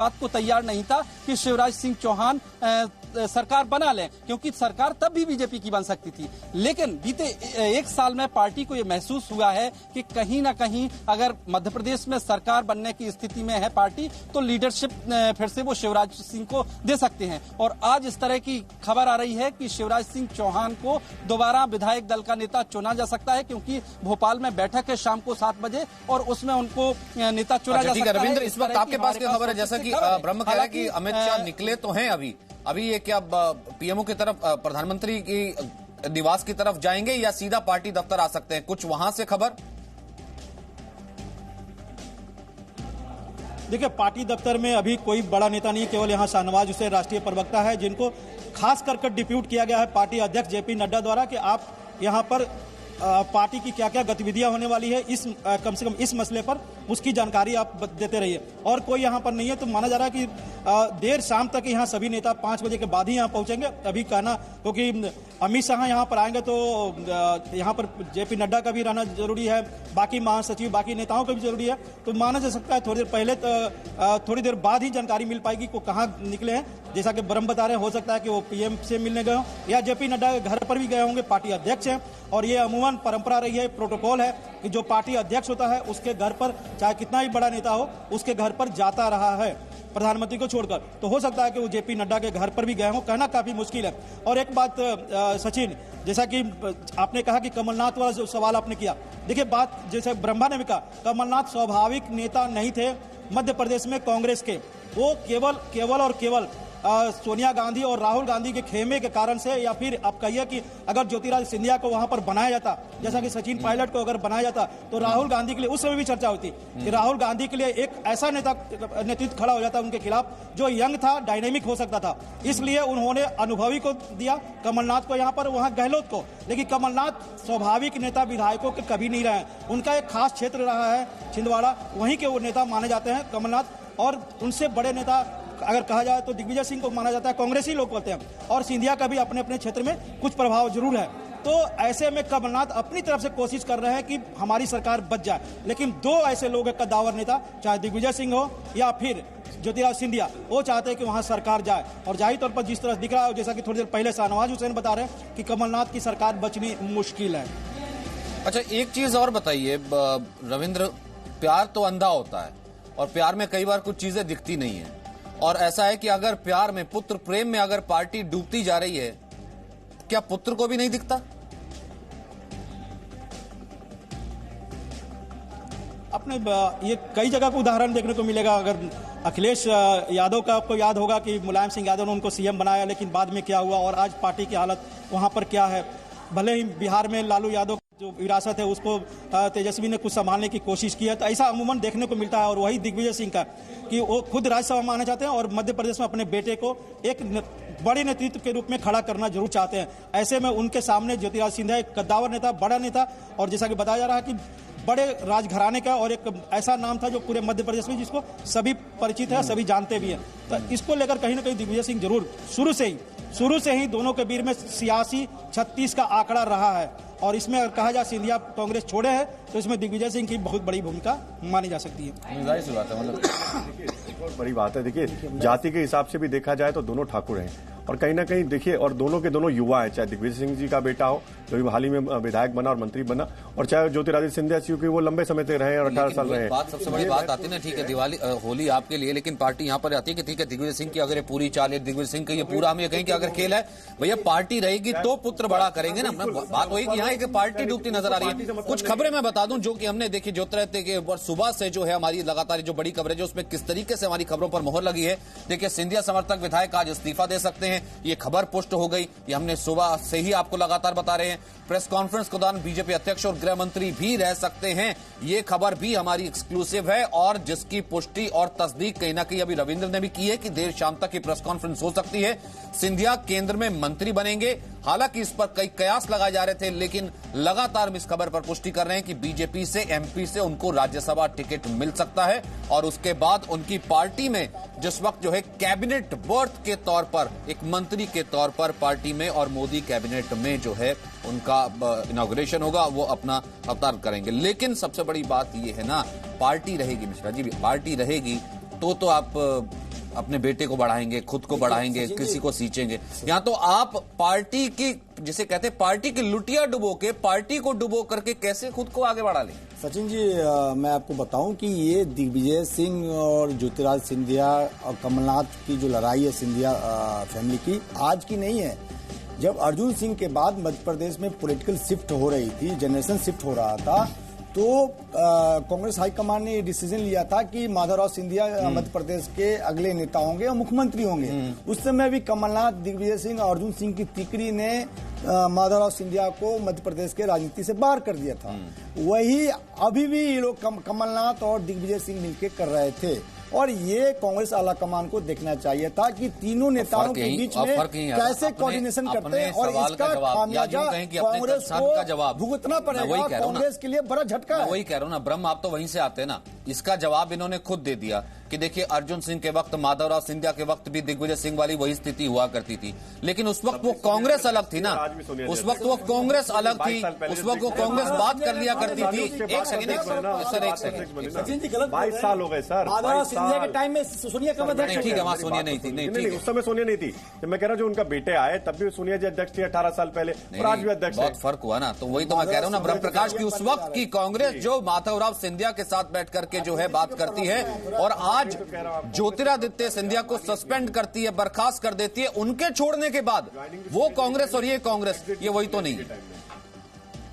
बात को तैयार नहीं था कि शिवराज सिंह चौहान सरकार बना लें, क्योंकि सरकार तब भी बीजेपी की बन सकती थी। लेकिन बीते एक साल में पार्टी को यह महसूस हुआ है कि कहीं ना कहीं अगर मध्य प्रदेश में सरकार बनने की स्थिति में है पार्टी, तो लीडरशिप फिर से वो शिवराज सिंह को दे सकते हैं। और आज इस तरह की खबर आ रही है कि शिवराज सिंह चौहान को दोबारा विधायक दल का नेता चुना जा सकता है, क्योंकि भोपाल में बैठक है शाम को 7 बजे और उसमें उनको नेता चुना जा सकता है। रविंद्र, इस वक्त आपके पास क्या खबर है? जैसा कि ब्रह्म कह रहा है कि अमित शाह निकले तो हैं अभी ये क्या पीएमओ की तरफ, प्रधानमंत्री की निवास की तरफ जाएंगे या सीधा पार्टी दफ्तर आ सकते हैं? कुछ वहां से खबर? देखिए, पार्टी दफ्तर में अभी कोई बड़ा नेता नहीं है, केवल यहाँ शाहनवाज हुसैन राष्ट्रीय प्रवक्ता है, जिनको खास कर डिप्यूट किया गया है पार्टी अध्यक्ष जेपी नड्डा द्वारा कि आप यहाँ पर पार्टी की क्या क्या गतिविधियां होने वाली है, इस कम से कम इस मसले पर उसकी जानकारी आप देते रहिए। और कोई यहाँ पर नहीं है, तो माना जा रहा है कि देर शाम तक यहाँ सभी नेता 5 बजे के बाद ही यहाँ पहुंचेंगे। अभी कहना, क्योंकि अमित शाह यहाँ पर आएंगे तो यहाँ पर जेपी नड्डा का भी रहना जरूरी है, बाकी महासचिव बाकी नेताओं का भी जरूरी है। तो माना जा सकता है थोड़ी देर पहले, थोड़ी देर बाद ही जानकारी मिल पाएगी को कहाँ निकले हैं। जैसा कि ब्रह्म बता रहे हैं, हो सकता है कि वो पीएम से मिलने गए हों या जेपी नड्डा के घर पर भी गए होंगे। पार्टी अध्यक्ष हैं और ये अमूमन परंपरा रही है, प्रोटोकॉल है कि जो पार्टी अध्यक्ष होता है उसके घर पर, चाहे कितना ही बड़ा नेता हो, उसके घर पर जाता रहा है प्रधानमंत्री को छोड़कर। तो हो सकता है कि वो जेपी नड्डा के घर पर भी गए हों, कहना काफी मुश्किल है। और एक बात सचिन, जैसा कि आपने कहा कि कमलनाथ वाला जो सवाल आपने किया, देखिए बात जैसे ब्रह्मा ने भी कहा, कमलनाथ स्वाभाविक नेता नहीं थे मध्य प्रदेश में कांग्रेस के। वो केवल सोनिया गांधी और राहुल गांधी के खेमे के कारण से, या फिर आप कहिए कि अगर ज्योतिरादित्य सिंधिया को वहां पर बनाया जाता, जैसा कि सचिन पायलट को अगर बनाया जाता, तो राहुल गांधी के लिए उस समय भी चर्चा होती कि राहुल गांधी के लिए एक ऐसा नेतृत्व खड़ा हो जाता उनके खिलाफ जो यंग था, डायनेमिक हो सकता था। इसलिए उन्होंने अनुभवी को दिया, कमलनाथ को यहाँ पर, वहां गहलोत को। लेकिन कमलनाथ स्वाभाविक नेता विधायकों के कभी नहीं रहे। उनका एक खास क्षेत्र रहा है छिंदवाड़ा, वहीं के वो नेता माने जाते हैं कमलनाथ। और उनसे बड़े नेता अगर कहा जाए तो दिग्विजय सिंह को माना जाता है, कांग्रेसी लोग कहते हैं, और सिंधिया का भी अपने अपने क्षेत्र में कुछ प्रभाव जरूर है। तो ऐसे में कमलनाथ अपनी तरफ से कोशिश कर रहे हैं कि हमारी सरकार बच जाए। लेकिन दो ऐसे लोग हैं कद्दावर नेता, चाहे दिग्विजय सिंह हो या फिर ज्योतिरादित्य सिंधिया, वो चाहते हैं कि वहां सरकार जाए। और जाहिर तौर पर जिस तरह दिख रहा है, जैसा कि थोड़ी देर पहले शाहनवाज हुसैन बता रहे हैं कि कमलनाथ की सरकार बचनी मुश्किल है। अच्छा, एक चीज और बताइए रविंद्र, प्यार तो अंधा होता है और प्यार में कई बार कुछ चीजें दिखती नहीं है, और ऐसा है कि अगर प्यार में, पुत्र प्रेम में अगर पार्टी डूबती जा रही है, क्या पुत्र को भी नहीं दिखता? अपने ये कई जगह का उदाहरण देखने को मिलेगा। अगर अखिलेश यादव का आपको याद होगा कि मुलायम सिंह यादव ने उनको सीएम बनाया, लेकिन बाद में क्या हुआ और आज पार्टी की हालत वहां पर क्या है। भले ही बिहार में लालू यादव जो विरासत है उसको तेजस्वी ने कुछ संभालने की कोशिश की है, तो ऐसा अमूमन देखने को मिलता है। और वही दिग्विजय सिंह का कि वो खुद राज्यसभा में आना चाहते हैं और मध्य प्रदेश में अपने बेटे को एक बड़े नेतृत्व के रूप में खड़ा करना जरूर चाहते हैं। ऐसे में उनके सामने ज्योतिरादित्य सिंधिया एक कद्दावर नेता, बड़ा नेता, और जैसा कि बताया जा रहा है कि बड़े राजघराने का, और एक ऐसा नाम था जो पूरे मध्य प्रदेश में जिसको सभी परिचित है, सभी जानते भी हैं। तो इसको लेकर कहीं ना कहीं दिग्विजय सिंह जरूर शुरू से ही दोनों के बीच में सियासी 36 का आंकड़ा रहा है। और इसमें अगर कहा जाए सिंधिया कांग्रेस छोड़े हैं, तो इसमें दिग्विजय सिंह की बहुत बड़ी भूमिका मानी जा सकती है। जाहिर सी बात है, मतलब एक और बड़ी बात है। देखिए, जाति के हिसाब से भी देखा जाए तो दोनों ठाकुर हैं, और कहीं ना कहीं देखिए, और दोनों के दोनों युवा हैं। चाहे दिग्विजय सिंह जी का बेटा हो जो भी हाल ही में विधायक बना और मंत्री बना, और चाहे ज्योतिरादित्य सिंधिया जी, क्योंकि वो लंबे समय तक रहे और 18 साल रहे। बात सबसे बड़ी बात आती है ना, ठीक है दिवाली होली आपके लिए, लेकिन पार्टी यहाँ पर आती है कि ठीक है दिग्विजय सिंह की अगर ये पूरी चाल है, दिग्विजय सिंह का ये पूरा, हम ये कहें कि अगर खेल है भैया, पार्टी रहेगी तो पुत्र बड़ा करेंगे ना। बात वही कि यहाँ एक पार्टी डूबती नजर आ रही है। कुछ खबरें मैं बता दूं जो कि हमने देखी ज्योतिरादित्य के सुबह से जो है हमारी लगातार जो बड़ी कवरेज है उसमें किस तरीके से हमारी खबरों पर मोहर लगी है। देखिए, सिंधिया समर्थक विधायक आज इस्तीफा दे सकते हैं, ये खबर पुष्ट हो गई। ये हमने सुबह से ही आपको लगातार बता रहे हैं। प्रेस कॉन्फ्रेंस के दौरान बीजेपी अध्यक्ष और गृह मंत्री भी रह सकते हैं, ये खबर भी हमारी एक्सक्लूसिव है, और जिसकी पुष्टि और तस्दीक कहीं ना कहीं अभी रविंद्र ने भी की है कि देर शाम तक की प्रेस कॉन्फ्रेंस हो सकती है। सिंधिया केंद्र में मंत्री बनेंगे। हालांकि इस पर कई कयास लगाए जा रहे थे, लेकिन लगातार हम इस खबर पर पुष्टि कर रहे हैं कि बीजेपी से, एमपी से उनको राज्यसभा टिकट मिल सकता है, और उसके बाद उनकी पार्टी में जिस वक्त जो है कैबिनेट बर्थ के तौर पर, एक मंत्री के तौर पर पार्टी में और मोदी कैबिनेट में जो है उनका इनॉग्रेशन होगा, वो अपना अवतार करेंगे। लेकिन सबसे बड़ी बात ये है ना, पार्टी रहेगी मिश्रा जी, पार्टी रहेगी तो आप अपने बेटे को बढ़ाएंगे, खुद को बढ़ाएंगे, किसी को सींचेंगे। यहाँ तो आप पार्टी की, जिसे कहते हैं पार्टी की लुटिया डुबो के, पार्टी को डुबो करके कैसे खुद को आगे बढ़ा लें? सचिन जी, मैं आपको बताऊं कि ये दिग्विजय सिंह और ज्योतिरादित्य सिंधिया और कमलनाथ की जो लड़ाई है सिंधिया फैमिली की, आज की नहीं है। जब अर्जुन सिंह के बाद मध्य प्रदेश में पॉलिटिकल शिफ्ट हो रही थी, जनरेशन शिफ्ट हो रहा था, तो कांग्रेस हाईकमान ने ये डिसीजन लिया था कि माधवराव सिंधिया मध्य प्रदेश के अगले नेता होंगे और मुख्यमंत्री होंगे। उस समय भी कमलनाथ, दिग्विजय सिंह और अर्जुन सिंह की तिकड़ी ने माधवराव सिंधिया को मध्य प्रदेश के राजनीति से बाहर कर दिया था। वही अभी भी ये लोग कमलनाथ और दिग्विजय सिंह मिलकर कर रहे थे, और ये कांग्रेस आला कमान को देखना चाहिए था कि तीनों नेताओं के बीच में कैसे कोऑर्डिनेशन करते हैं, और इसका खामियाजा कांग्रेस को भुगतना पड़ेगा। कांग्रेस के लिए बड़ा झटका है। वही कह रहा हूँ ना ब्रह्म, आप तो वहीं से आते हैं ना। इसका जवाब इन्होंने खुद दे दिया कि देखिए अर्जुन सिंह के वक्त, माधवराव सिंधिया के वक्त भी दिग्विजय सिंह वाली वही स्थिति हुआ करती थी, लेकिन उस वक्त वो कांग्रेस अलग थी ना, उस वक्त वो कांग्रेस अलग थी, उस वक्त वो कांग्रेस बात कर लिया करती थी। एक सेकंड सर, एक सेकंड, 22 साल हो गए सर। सिंधिया के टाइम में सोनिया कब अध्यक्ष? ठीक है, वहां सोनिया नहीं थी, नहीं उस समय सोनिया नहीं थी। तो मैं कह रहा हूँ जो उनका बेटे आए तब भी सोनिया जी अध्यक्ष थी 18 साल पहले, और आज भी अध्यक्ष। बहुत फर्क हुआ ना, तो वही तो मैं कह रहा हूँ ना ब्रह्म प्रकाश की उस वक्त की कांग्रेस जो माधवराव सिंधिया के साथ बैठ करके जो है बात करती है, और आज ज्योतिरादित्य सिंधिया को सस्पेंड करती है, बर्खास्त कर देती है, उनके छोड़ने के बाद वो कांग्रेस और ये कांग्रेस, ये वही तो नहीं है।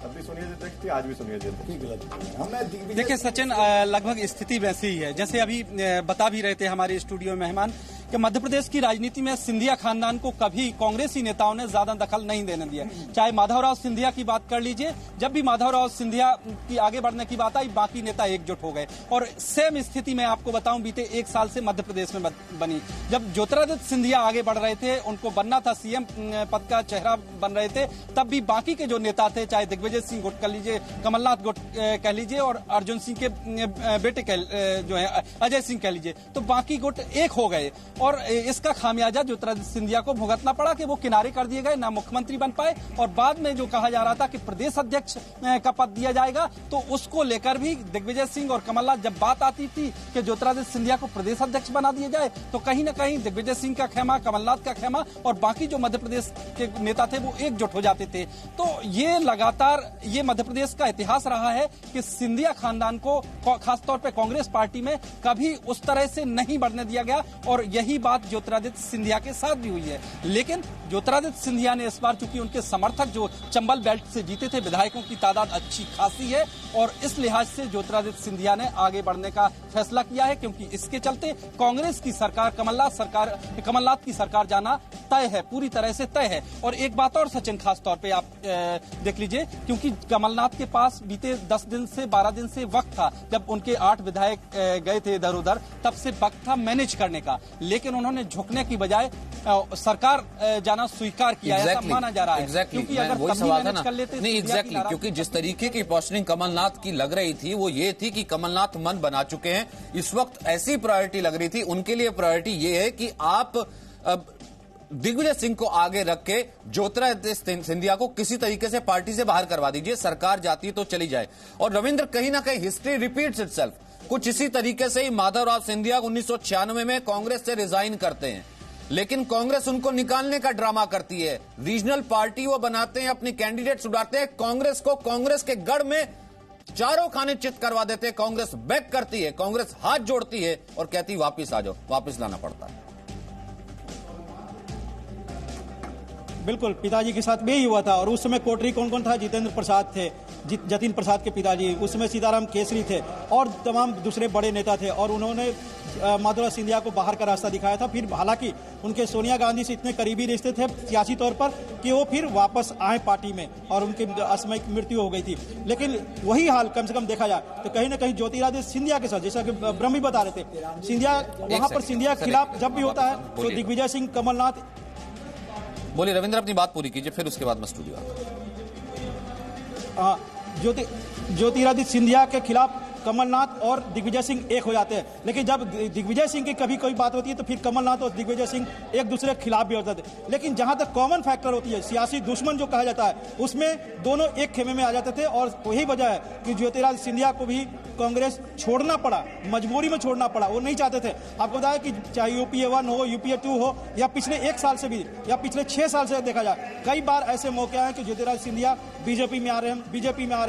तब भी सोनिया जी अध्यक्ष थी, आज भी सोनिया जी अध्यक्ष। देखिए सचिन, लगभग स्थिति वैसी ही है जैसे अभी बता भी रहे थे हमारे स्टूडियो में मेहमान कि मध्य प्रदेश की राजनीति में सिंधिया खानदान को कभी कांग्रेसी नेताओं ने ज्यादा दखल नहीं देने दिया। चाहे माधवराव सिंधिया की बात कर लीजिए, जब भी माधवराव सिंधिया की आगे बढ़ने की बात आई, बाकी नेता एकजुट हो गए। और सेम स्थिति मैं आपको बताऊं बीते 1 साल से मध्य प्रदेश में बनी। जब ज्योतिरादित्य सिंधिया आगे बढ़ रहे थे, उनको बनना था, सीएम पद का चेहरा बन रहे थे, तब भी बाकी के जो नेता थे, चाहे दिग्विजय सिंह गुट कह लीजिए, कमलनाथ गुट कह लीजिए, और अर्जुन सिंह के बेटे जो है अजय सिंह कह लीजिए, तो बाकी गुट एक हो गए। और इसका खामियाजा ज्योतिरादित्य सिंधिया को भुगतना पड़ा कि वो किनारे कर दिए गए, ना मुख्यमंत्री बन पाए, और बाद में जो कहा जा रहा था कि प्रदेश अध्यक्ष का पद दिया जाएगा, तो उसको लेकर भी दिग्विजय सिंह और कमलनाथ जब बात आती थी कि ज्योतिरादित्य सिंधिया को प्रदेश अध्यक्ष बना दिया जाए, तो कहीं ना कहीं दिग्विजय सिंह का खेमा, कमलनाथ का खेमा और बाकी जो मध्य प्रदेश के नेता थे वो एकजुट हो जाते थे। तो ये लगातार ये मध्य प्रदेश का इतिहास रहा है कि सिंधिया खानदान को खासतौर पर कांग्रेस पार्टी में कभी उस तरह से नहीं बढ़ने दिया गया, और यही बात ज्योतिरादित्य सिंधिया के साथ भी हुई है। लेकिन ज्योतिरादित्य सिंधिया ने इस बार, चूंकि उनके समर्थक जो चंबल बेल्ट से जीते थे, विधायकों की तादाद अच्छी खासी है, और इस लिहाज से ज्योतिरादित्य सिंधिया ने आगे बढ़ने का फैसला किया है, क्योंकि इसके चलते कांग्रेस की सरकार, कमलनाथ की सरकार जाना तय है, पूरी तरह से तय है। और एक बात और सचिन, खास तौर पे आप देख लीजिए, क्योंकि कमलनाथ के पास बीते 10 दिन से 12 दिन से वक्त था, जब उनके 8 विधायक गए थे इधर उधर, तब से वक्त था मैनेज करने का, लेकिन उन्होंने झुकने की बजाय सरकार जाना स्वीकार किया, ऐसा माना जा रहा है। क्योंकि अगर तभी मैनेज कर लेते नहीं, क्योंकि जिस तरीके की पोस्टरिंग कमलनाथ की लग रही थी वो ये थी कि कमलनाथ मन बना चुके हैं, इस वक्त ऐसी प्रायोरिटी लग रही थी उनके लिए। प्रायोरिटी ये है कि आप दिग्विजय सिंह को आगे रख के ज्योतिरादित्य सिंधिया को किसी तरीके से पार्टी से बाहर करवा दीजिए, सरकार जाती है तो चली जाए। और रविंद्र, कहीं ना कहीं हिस्ट्री रिपीट्स इटसेल्फ। कुछ इसी तरीके से ही माधवराव सिंधिया 1996 में कांग्रेस से रिजाइन करते हैं, लेकिन कांग्रेस उनको निकालने का ड्रामा करती है, रीजनल पार्टी वो बनाते हैं, अपने कैंडिडेट्स उड़ाते हैं, कांग्रेस को कांग्रेस के गढ़ में चारों खाने चित करवा देते हैं। कांग्रेस बैक करती है, कांग्रेस हाथ जोड़ती है और कहती वापिस आ जाओ, वापिस लाना पड़ता है। बिल्कुल, पिताजी के साथ भी यही हुआ था। और उस समय कोटरी कौन कौन था? जितेंद्र प्रसाद थे, जतिन प्रसाद के पिताजी, उस समय सीताराम केसरी थे, और तमाम दूसरे बड़े नेता थे, और उन्होंने माधवराव सिंधिया को बाहर का रास्ता दिखाया था। फिर हालांकि उनके सोनिया गांधी से इतने करीबी रिश्ते थे सियासी तौर पर कि वो फिर वापस आए पार्टी में, और उनकी असामयिक मृत्यु हो गई थी। लेकिन वही हाल कम से कम देखा जाए तो कहीं ना कहीं ज्योतिरादित्य सिंधिया के साथ, जैसा कि ब्रह्म बता रहे थे, सिंधिया वहां पर सिंधिया के खिलाफ जब भी होता है तो दिग्विजय सिंह, कमलनाथ। बोलिए रविंद्र, अपनी बात पूरी कीजिए, फिर उसके बाद मैं स्टूडियो आता हूं। ज्योतिरादित्य सिंधिया के खिलाफ कमलनाथ और दिग्विजय सिंह एक हो जाते हैं, लेकिन जब दिग्विजय सिंह की कभी कोई बात होती है तो फिर कमलनाथ और दिग्विजय सिंह एक दूसरे के खिलाफ भी होते थे। लेकिन जहां तक कॉमन फैक्टर होती है, सियासी दुश्मन जो कहा जाता है, उसमें दोनों एक खेमे में आ जाते थे। और वही वजह है कि ज्योतिरादित्य सिंधिया को भी कांग्रेस छोड़ना पड़ा, मजबूरी में छोड़ना पड़ा। वो नहीं चाहते थे। आपको बताया कि चाहे यूपीए 1 हो, यूपीए 2 हो, या पिछले 1 साल से भी या पिछले 6 साल से देखा जाए, कई बार ऐसे मौके आए कि ज्योतिरादित्य सिंधिया बीजेपी में आ रहे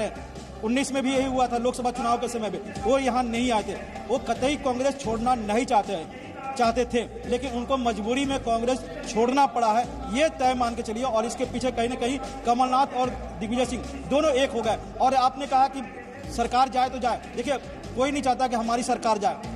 हैं। 19 में भी यही हुआ था, लोकसभा चुनाव के समय में वो यहाँ नहीं आए थे। वो कतई कांग्रेस छोड़ना नहीं चाहते थे, लेकिन उनको मजबूरी में कांग्रेस छोड़ना पड़ा है, ये तय मान के चलिए। और इसके पीछे कहीं ना कहीं कमलनाथ और दिग्विजय सिंह दोनों एक हो गए। और आपने कहा कि सरकार जाए तो जाए, देखिए कोई नहीं चाहता कि हमारी सरकार जाए।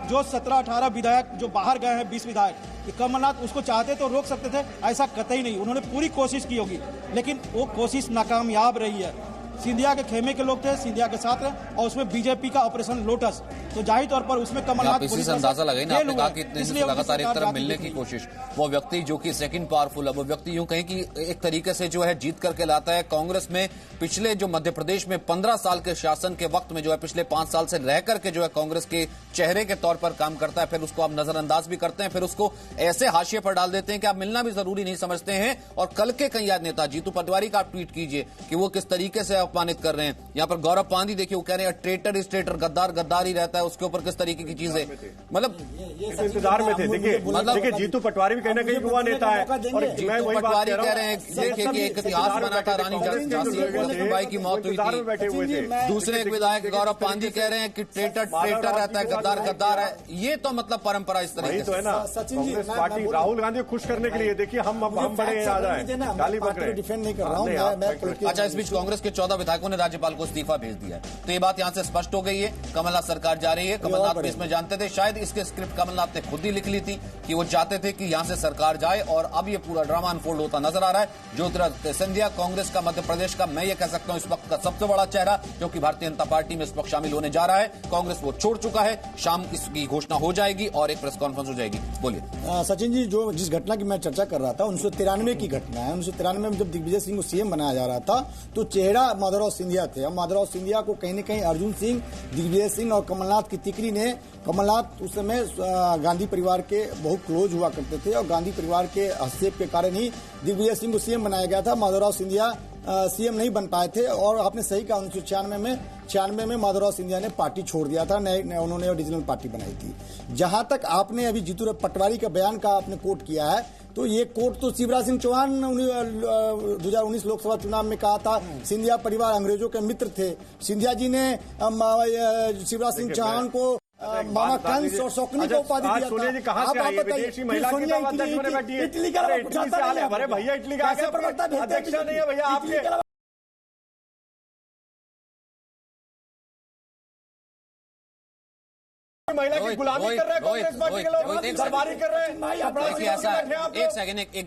जो 17-18 विधायक जो बाहर गए हैं, 20 विधायक, कमलनाथ उसको चाहते तो रोक सकते थे, ऐसा कतई नहीं। उन्होंने पूरी कोशिश की होगी, लेकिन वो कोशिश नाकामयाब रही है। सिंधिया के खेमे के लोग थे, सिंधिया के साथ रहे, और उसमें बीजेपी का ऑपरेशन लोटस, तो जाहिर तौर पर उसमें कमलनाथ इसी से अंदाजा लगे ना, आपने कहा कि इतने से लगातार एक तरफ मिलने की कोशिश, वो व्यक्ति जो कि सेकंड पावरफुल है, वो व्यक्ति यूं कहें कि एक तरीके से जो है जीत करके लाता है कांग्रेस में। पिछले जो मध्य प्रदेश में 15 साल के शासन के वक्त में जो है पिछले 5 साल से रह करके जो है कांग्रेस के चेहरे के तौर पर काम करता है, फिर उसको आप नजरअंदाज भी करते हैं, फिर उसको ऐसे हाशिए पर डाल देते हैं कि आप मिलना भी जरूरी नहीं समझते हैं। और कल के कई याद नेता जीतू पटवारी का आप ट्वीट कीजिए कि वो किस तरीके से अपमानित कर रहे हैं। यहाँ पर गौरव पांडी देखिए, वो कह रहे हैं ट्रेटर इज ट्रेटर, गद्दार गद्दार ही रहता है, उसके ऊपर किस तरीके की चीजें, मतलब इंतजार में थे। देखिए जीतू पटवारी भी कहना कहीं युवा नेता है, और जीतू पटवारी कह रहे हैं देखिए कि एक इतिहास बना था, रानी झांसी बाई की मौत हुई थी। दूसरे एक विधायक गौरव पांडी कह रहे हैं कि ट्रेटर ट्रेटर रहता है, गद्दार गद्दार है। ये तो मतलब परंपरा इस तरीके तो है ना। कांग्रेस पार्टी राहुल गांधी को खुश करने के लिए, देखिए हम बड़े आ जाए, गाली पकड़े, डिफेंड नहीं कर रहा हूं। अच्छा, इस बीच कांग्रेस के 14 विधायकों ने राज्यपाल को इस्तीफा भेज दिया है, तो ये बात यहां से स्पष्ट हो गई है, कमलनाथ सरकार जा रही है। कमलनाथ भी इसमें जानते थे, शायद इसके स्क्रिप्ट कमलनाथ ने खुद ही लिख ली थी कि वो चाहते थे कि यहां से सरकार जाए, और अब ये पूरा ड्रामा अनफोल्ड होता नजर आ रहा है। ज्योतिरादित्य सिंधिया कांग्रेस का मध्य प्रदेश का, मैं ये कह सकता हूं इस वक्त का सबसे बड़ा चेहरा, जो कि भारतीय जनता पार्टी में इस वक्त शामिल होने जा रहा है। कांग्रेस वो छोड़ चुका है, शाम इसकी घोषणा हो जाएगी और एक प्रेस कॉन्फ्रेंस हो जाएगी। बोलिए सचिन जी, जो जिस घटना की मैं चर्चा कर रहा था 1993 की घटना है। 1993 में जब दिग्विजय सिंह को सीएम बनाया जा रहा था तो चेहरा माधवराव सिंधिया थे। माधवराव सिंधिया को कहीं न कहीं अर्जुन सिंह, दिग्विजय सिंह और कमलनाथ की तिकड़ी ने, कमलनाथ उस समय गांधी परिवार के बहुत क्लोज हुआ करते थे, और गांधी परिवार के हस्तक्षेप के कारण ही दिग्विजय सिंह को सीएम बनाया गया था। माधवराव सिंधिया सीएम नहीं बन पाए थे, और आपने सही कहा 1996 में माधवराव सिंधिया ने पार्टी छोड़ दिया था, उन्होंने ओरिजिनल पार्टी बनाई थी। जहां तक आपने अभी जीतू पटवारी का बयान का आपने कोट किया है, तो ये कोट तो शिवराज सिंह चौहान 2019 लोकसभा चुनाव में कहा था, सिंधिया परिवार अंग्रेजों के मित्र थे। सिंधिया जी ने शिवराज सिंह चौहान को मामा कंस और शौकनी को उपाधि दिया था। आप बताइए, इटली का भैया, इटली का अध्यक्ष नहीं है भैया आपके, महिला की गुलामी कर रहे हैं कांग्रेस पार्टी के लोग, दरबारी कर रहे हैं। देखिए ऐसा एक सेकंड, ये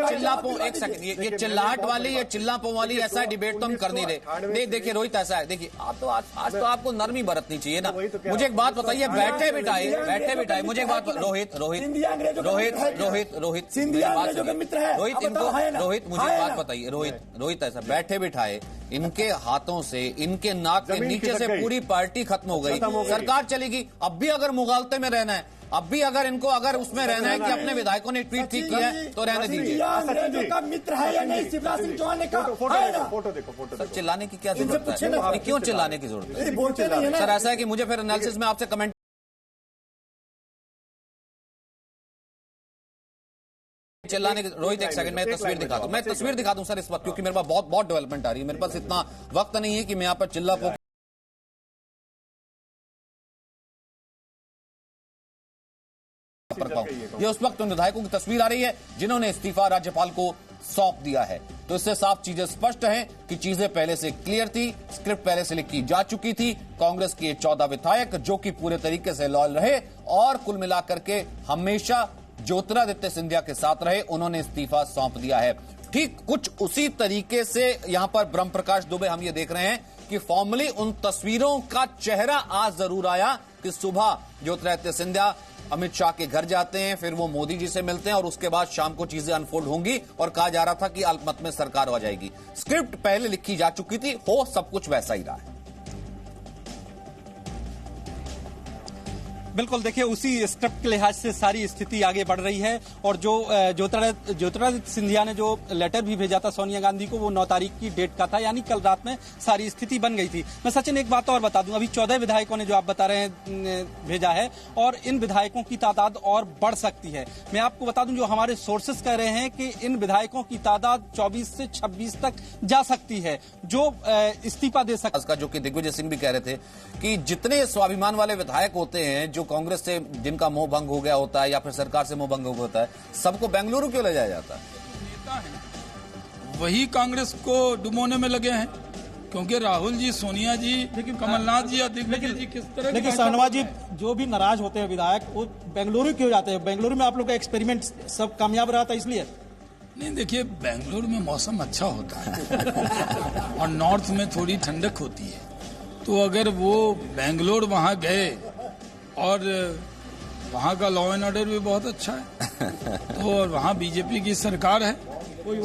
चिल्लापो, एक सेकंड, ये चिल्लाहट वाली, ये चिल्लापो वाली ऐसा डिबेट तो हम कर नहीं रहे। देखिए रोहित, ऐसा है, देखिए आप तो आज तो आपको नरमी बरतनी चाहिए ना। मुझे एक बात बताइए, बैठे बिठाए मुझे एक बात, रोहित मुझे एक बात बताइए, रोहित ऐसा बैठे बिठाए इनके हाथों से, इनके नाक के नीचे से पूरी पार्टी खत्म हो गई, सरकार चलेगी। अब भी अगर मुगालते में रहना है, अब भी अगर इनको अगर उसमें रहना है कि अपने विधायकों ने ट्वीट ठीक किया है तो रहने दीजिए। मित्र है या नहीं शिवराज सिंह चौहान ने कहा। फोटो देखो। सर चिल्लाने की क्या जरूरत है, क्यों चिल्लाने की जरूरत है? सर ऐसा है कि मुझे फिर एनालिसिस में आपसे कमेंट चिल्लाने की। रोहित एक सेकंड, मैं तस्वीर दिखा दूं सर इस वक्त, क्योंकि मेरे पास बहुत डेवलपमेंट आ रही है, मेरे पास इतना वक्त नहीं है कि मैं यहाँ पर चिल्ला कर पाऊं। ये उस वक्त उन विधायकों की तस्वीर आ रही है जिन्होंने इस्तीफा राज्यपाल को सौंप दिया है। तो इससे साफ चीजें स्पष्ट हैं कि चीजें पहले से क्लियर थी, स्क्रिप्ट पहले से लिखी जा चुकी थी। कांग्रेस के 14 विधायक जो कि पूरे तरीके से लॉयल रहे और कुल मिलाकर के हमेशा ज्योतिरादित्य सिंधिया के साथ रहे, उन्होंने इस्तीफा सौंप दिया है। ठीक कुछ उसी तरीके से यहां पर ब्रह्म प्रकाश दुबे हम ये देख रहे हैं कि फॉर्मली उन तस्वीरों का चेहरा आज जरूर आया कि सुबह ज्योतिरादित्य सिंधिया अमित शाह के घर जाते हैं, फिर वो मोदी जी से मिलते हैं और उसके बाद शाम को चीजें अनफोल्ड होंगी और कहा जा रहा था कि अल्पमत में सरकार हो जाएगी। स्क्रिप्ट पहले लिखी जा चुकी थी, हो सब कुछ वैसा ही रहा है। बिल्कुल, देखिए उसी स्क्रिप्ट के लिहाज से सारी स्थिति आगे बढ़ रही है और जो ज्योतिरादित्य सिंधिया ने जो लेटर भी भेजा था सोनिया गांधी को, वो 9 तारीख की डेट का था, यानी कल रात में सारी स्थिति बन गई थी। मैं सचिन एक बात और बता दूं, अभी 14 विधायकों ने जो आप बता रहे हैं भेजा है और इन विधायकों की तादाद और बढ़ सकती है। मैं आपको बता दूं, जो हमारे सोर्सेस कह रहे हैं कि इन विधायकों की तादाद 24 से 26 तक जा सकती है, जो इस्तीफा दे सकता। जो कि दिग्विजय सिंह भी कह रहे थे कि जितने स्वाभिमान वाले विधायक होते हैं जो कांग्रेस से जिनका मोह भंग हो गया होता है या फिर सरकार से मोह भंग हो गया होता है, सबको बेंगलुरु क्यों ले जाया जाता है? नेता है वही कांग्रेस को डुबोने में लगे हैं, क्योंकि राहुल जी, सोनिया जी, कमलनाथ जी या दिग्विजय जी किस तरह। लेकिन शाहनवाज जी, जो भी नाराज होते हैं विधायक, वो बेंगलुरु क्यों जाते हैं? बेंगलुरु में आप लोग का एक्सपेरिमेंट सब कामयाब रहा था इसलिए? नहीं, देखिए बेंगलुरु में मौसम अच्छा होता है और नॉर्थ में थोड़ी ठंडक होती है, तो अगर वो बेंगलोर वहां गए और वहां का लॉ एंड ऑर्डर भी बहुत अच्छा है, तो और वहां बीजेपी की सरकार है, कोई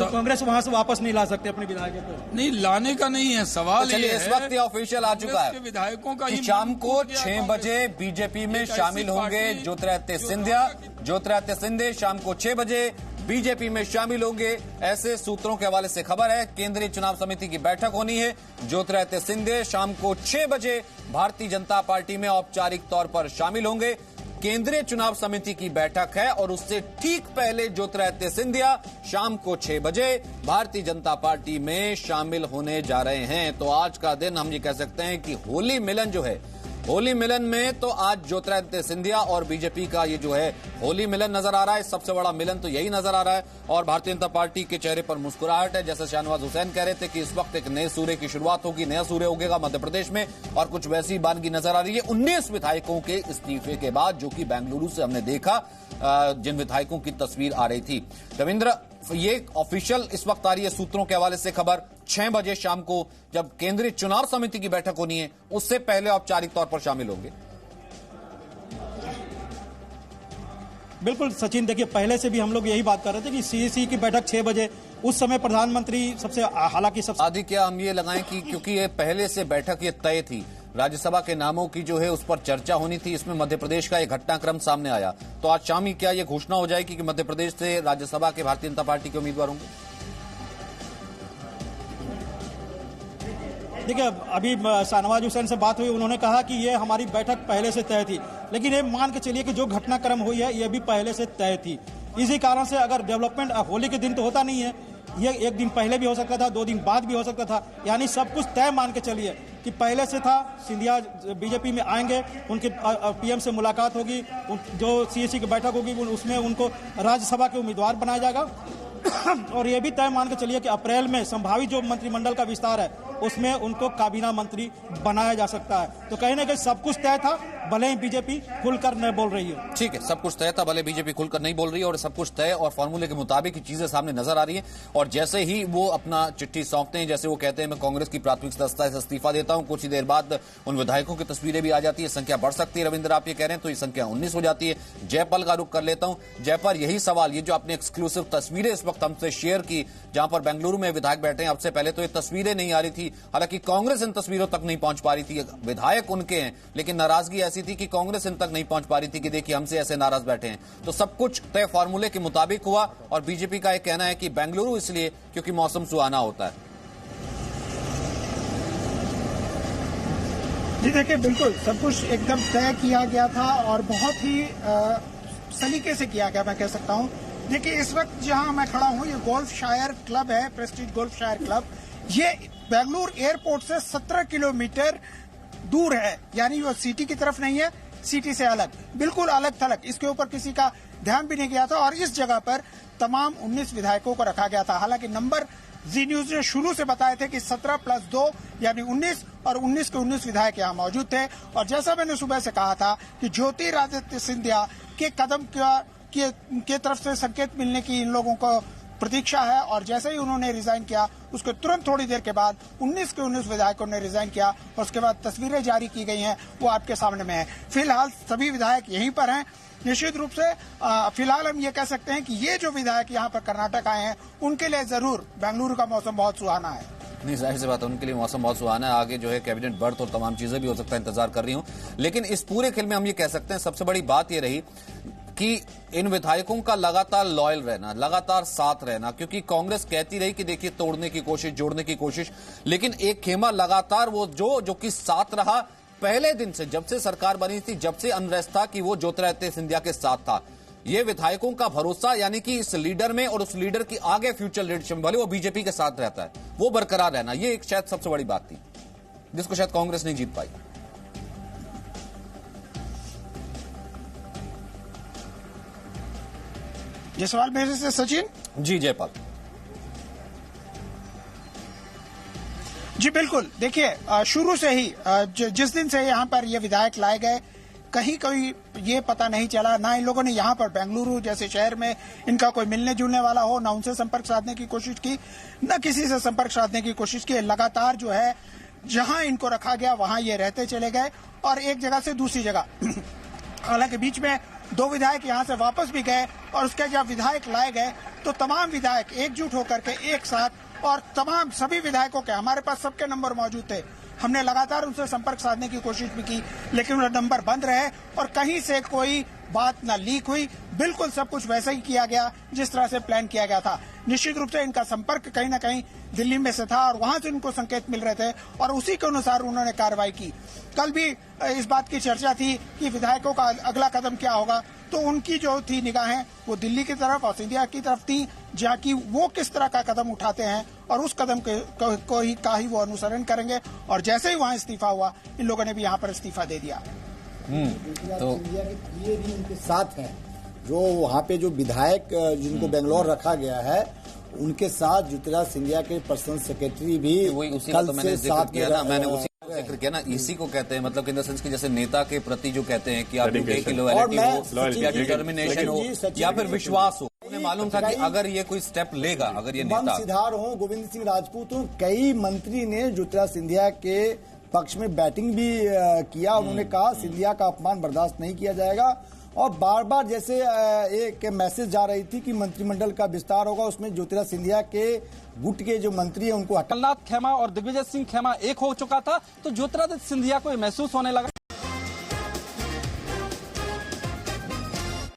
कांग्रेस वहां से वापस नहीं ला सकते अपने विधायकों को? नहीं, लाने का नहीं है सवाल। तो इस वक्त ये ऑफिशियल आ चुका है विधायकों का कि शाम को 6 बजे बीजेपी में शामिल होंगे ज्योतिरादित्य सिंधिया। ज्योतिरादित्य सिंधिया शाम को 6 बजे बीजेपी में शामिल होंगे, ऐसे सूत्रों के हवाले से खबर है। केंद्रीय चुनाव समिति की बैठक होनी है। ज्योतिरादित्य सिंधिया शाम को 6 बजे भारतीय जनता पार्टी में औपचारिक तौर पर शामिल होंगे। केंद्रीय चुनाव समिति की बैठक है और उससे ठीक पहले ज्योतिरादित्य सिंधिया शाम को 6 बजे भारतीय जनता पार्टी में शामिल होने जा रहे हैं। तो आज का दिन हम ये कह सकते हैं कि होली मिलन जो है, होली मिलन में तो आज ज्योतिरादित्य सिंधिया और बीजेपी का ये जो है होली मिलन नजर आ रहा है। सबसे बड़ा मिलन तो यही नजर आ रहा है और भारतीय जनता पार्टी के चेहरे पर मुस्कुराहट है। जैसे शाहनवाज हुसैन कह रहे थे कि इस वक्त एक नए सूर्य की शुरुआत होगी, नया सूर्य उगेगा मध्य प्रदेश में, और कुछ वैसी बानगी नजर आ रही है 19 विधायकों के इस्तीफे के बाद, जो कि बेंगलुरु से हमने देखा जिन विधायकों की तस्वीर आ रही थी। रविंद्र, ये ऑफिशियल इस वक्त आ रही है सूत्रों के हवाले से खबर, 6 बजे शाम को जब केंद्रीय चुनाव समिति की बैठक होनी है, उससे पहले औपचारिक तौर पर शामिल होंगे। बिल्कुल सचिन, देखिए पहले से भी हम लोग यही बात कर रहे थे कि सीईसी की बैठक 6 बजे, उस समय प्रधानमंत्री सबसे, हालांकि सबसे आदि क्या हम ये लगाएं कि क्योंकि ये पहले से बैठक ये तय थी, राज्यसभा के नामों की जो है उस पर चर्चा होनी थी, इसमें मध्य प्रदेश का एक घटनाक्रम सामने आया, तो आज शाम ही क्या ये घोषणा हो जाएगी कि मध्य प्रदेश से राज्यसभा के भारतीय जनता पार्टी के उम्मीदवार होंगे? देखिए अभी शाहनवाज हुसैन से बात हुई, उन्होंने कहा कि ये हमारी बैठक पहले से तय थी, लेकिन ये मान के चलिए कि जो घटनाक्रम हुई है ये भी पहले से तय थी। इसी कारण से अगर डेवलपमेंट होली के दिन तो होता नहीं है, ये एक दिन पहले भी हो सकता था, 2 दिन बाद भी हो सकता था, यानी सब कुछ तय मान के चलिए कि पहले से था। सिंधिया बीजेपी में आएंगे, उनके पीएम से मुलाकात होगी, जो सीएसी की बैठक होगी उसमें उनको राज्यसभा के उम्मीदवार बनाया जाएगा और ये भी तय मान के चलिए कि अप्रैल में संभावित जो मंत्रिमंडल का विस्तार है उसमें उनको काबीना मंत्री बनाया जा सकता है। तो कहीं ना कहीं सब कुछ तय था, भले ही बीजेपी खुलकर नहीं बोल रही है। ठीक है, सब कुछ तय था, भले बीजेपी खुलकर नहीं बोल रही है और सब कुछ तय और फॉर्मूले के मुताबिक चीजें सामने नजर आ रही हैं। और जैसे ही वो अपना चिट्ठी सौंपते हैं, जैसे वो कहते हैं मैं कांग्रेस की प्राथमिक सदस्यता से इस्तीफा देता हूं, कुछ ही देर बाद उन विधायकों की तस्वीरें भी आ जाती है, संख्या बढ़ सकती है। रविंद्र, आप ये कह रहे हैं तो ये संख्या 19 हो जाती है। जयपाल का रुख कर लेता हूं। जयपाल, यही सवाल, ये जो आपने एक्सक्लूसिव तस्वीरें इस वक्त हमसे शेयर की जहां पर बेंगलुरु में विधायक बैठे हैं, आपसे पहले तो ये तस्वीरें नहीं आ रही थी, हालांकि कांग्रेस इन तस्वीरों तक नहीं पहुंच पा रही थी, विधायक उनके हैं, लेकिन नाराजगी ऐसी थी कि कांग्रेस इन तक नहीं पहुंच पा रही थी कि देखिए हमसे ऐसे नाराज बैठे हैं। तो सब कुछ तय फॉर्मूले के मुताबिक हुआ और बीजेपी का यह कहना है कि बेंगलुरु इसलिए क्योंकि मौसम सुहाना होता है। जी देखिए, बिल्कुल सब कुछ एकदम तय किया गया था और बहुत ही सलीके से किया गया, मैं कह सकता हूं। देखिए इस वक्त जहां मैं खड़ा हूं, ये गोल्फ शायर क्लब है, प्रेस्टीज गोल्फ शायर क्लब। ये बेंगलुरु एयरपोर्ट से 17 किलोमीटर दूर है, यानी वो सिटी की तरफ नहीं है, सिटी से अलग, बिल्कुल अलग थलग। इसके ऊपर किसी का ध्यान भी नहीं गया था और इस जगह पर तमाम 19 विधायकों को रखा गया था। हालांकि नंबर जी न्यूज ने शुरू से बताए थे कि 17 + 2 यानी 19 और 19 के 19 विधायक यहाँ मौजूद थे। और जैसा मैंने सुबह से कहा था कि ज्योतिरादित्य सिंधिया के कदम के तरफ से संकेत मिलने की इन लोगों को प्रतीक्षा है और जैसे ही उन्होंने रिजाइन किया उसके तुरंत थोड़ी देर के बाद 19 के 19 विधायकों ने रिजाइन किया और उसके बाद तस्वीरें जारी की गई हैं, वो आपके सामने में है। फिलहाल सभी विधायक यहीं पर हैं। निश्चित रूप से फिलहाल हम ये कह सकते हैं कि ये जो विधायक यहाँ पर कर्नाटक आए हैं उनके लिए जरूर बेंगलुरु का मौसम बहुत सुहाना है। नहीं, जाहिर सी बात है उनके लिए मौसम बहुत सुहाना है। आगे जो है कैबिनेट बर्थ और तमाम चीजें भी हो सकता है, इंतजार कर रही हूं। लेकिन इस पूरे खेल में हम ये कह सकते हैं सबसे बड़ी बात ये रही कि इन विधायकों का लगातार लॉयल रहना, लगातार साथ रहना, क्योंकि कांग्रेस कहती रही कि देखिए तोड़ने की कोशिश, जोड़ने की कोशिश, लेकिन एक खेमा लगातार वो जो कि साथ रहा पहले दिन से, जब से सरकार बनी थी, जब से अनरेस्ट था, कि वो ज्योतिरादित्य सिंधिया के साथ था। ये विधायकों का भरोसा, यानी कि इस लीडर में और उस लीडर की आगे फ्यूचर लीडरशिप, भले वो बीजेपी के साथ रहता है, वो बरकरार रहना, ये एक शायद सबसे बड़ी बात थी जिसको शायद कांग्रेस नहीं जीत पाई। ये सवाल मेरे से सचिन जी जयपाल। जी बिल्कुल, देखिए शुरू से ही जिस दिन से यहाँ पर ये विधायक लाए गए, कहीं कोई ये पता नहीं चला, ना इन लोगों ने यहाँ पर बेंगलुरु जैसे शहर में इनका कोई मिलने जुलने वाला हो, ना उनसे संपर्क साधने की कोशिश की, ना किसी से संपर्क साधने की कोशिश की। लगातार जो है जहां इनको रखा गया वहां ये रहते चले गए और एक जगह से दूसरी जगह। हालांकि बीच में 2 विधायक यहाँ से वापस भी गए और उसके जब विधायक लाए गए तो तमाम विधायक एकजुट होकर के एक साथ, और तमाम सभी विधायकों के हमारे पास सबके नंबर मौजूद थे, हमने लगातार उनसे संपर्क साधने की कोशिश भी की, लेकिन उनके नंबर बंद रहे और कहीं से कोई बात ना लीक हुई। बिल्कुल सब कुछ वैसा ही किया गया जिस तरह से प्लान किया गया था। निश्चित रूप से इनका संपर्क कहीं ना कहीं दिल्ली में से था और वहां से इनको संकेत मिल रहे थे और उसी के अनुसार उन्होंने कार्रवाई की। कल भी इस बात की चर्चा थी कि विधायकों का अगला कदम क्या होगा, तो उनकी जो थी निगाहें वो दिल्ली की तरफ और सिंधिया की तरफ थी, जहाँ की वो किस तरह का कदम उठाते हैं और उस कदम का ही वो अनुसरण करेंगे। और जैसे ही वहाँ इस्तीफा हुआ, इन लोगों ने भी यहाँ पर इस्तीफा दे दिया। तो ये भी उनके साथ हैं, जो वहाँ पे जो विधायक जिनको बेंगलोर रखा गया है, उनके साथ ज्योतिरादित्य सिंधिया के पर्सनल सेक्रेटरी भी वही उसी कल तो मैंने से जिक्र साथ किया ना, मैंने उसी को जिक्र किया ना, इसी को कहते हैं, मतलब इन द सेंस कि जैसे नेता के प्रति जो कहते हैं कि आप की लॉयल्टी हो या डिटर्मिनेशन हो या फिर विश्वास हो। उन्हें मालूम था कि अगर ये कोई स्टेप लेगा, अगर ये नेता बंसीधार हो, गोविंद सिंह राजपूत हो, कई मंत्री ने ज्योतिरादित्य सिंधिया के पक्ष में बैटिंग भी किया। उन्होंने कहा सिंधिया का अपमान बर्दाश्त नहीं किया जाएगा और बार बार जैसे एक मैसेज जा रही थी कि मंत्रिमंडल का विस्तार होगा, उसमें ज्योतिरादित्य सिंधिया के गुट के जो मंत्री हैं उनको कमलनाथ खेमा और दिग्विजय सिंह खेमा एक हो चुका था, तो ज्योतिरादित्य सिंधिया को ये महसूस होने लगा।